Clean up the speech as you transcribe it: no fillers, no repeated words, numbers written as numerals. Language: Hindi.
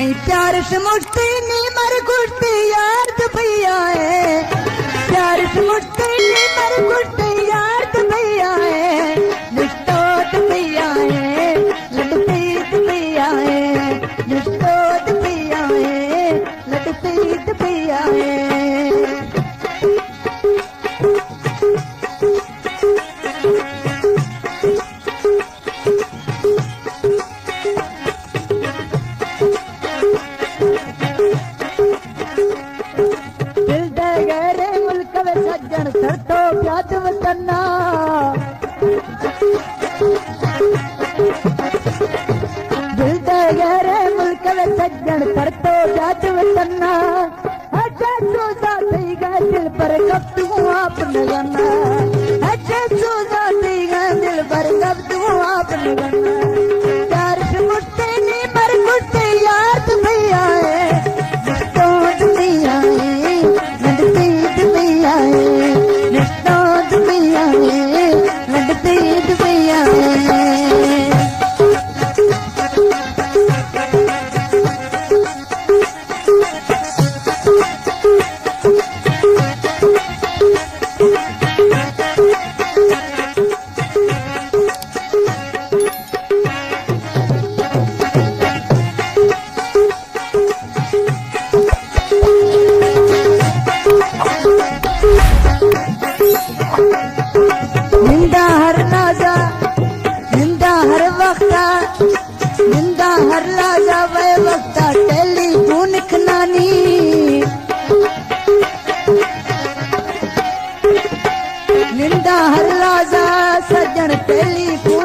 प्यार से मुझसे नहीं मर गुस्ते यार तो भैया है, प्यार से मुझसे नहीं मर गुस्ते यार तो भैया है, निष्ठो तो भैया है, लड़ती तो भैया है, निष्ठो तो भैया है, लड़ती तो भैया है। सज्जन सरतो प्याद वतना, दिल दे गहरे मुल्क में सज्जन सरतो प्याद वतना, अच्छा सोचा थी गए दिल पर कब तू आपने गना, अच्छा सोचा थी गए दिल पर कब तू आपने गना, प्यार से मुझसे नहीं मर गुस्से यार तो भैया है, तो दुनिया है, लड़ती दुनिया है, निष्ठा दुनिया है, लड़ती दुनिया है। निंदा हर लाजा, निंदा हर वक्ता, निंदा हर लाजा वे वक्ता टेलीफोन खनानी, निंदा हर लाजा सज्जन टेलीफोन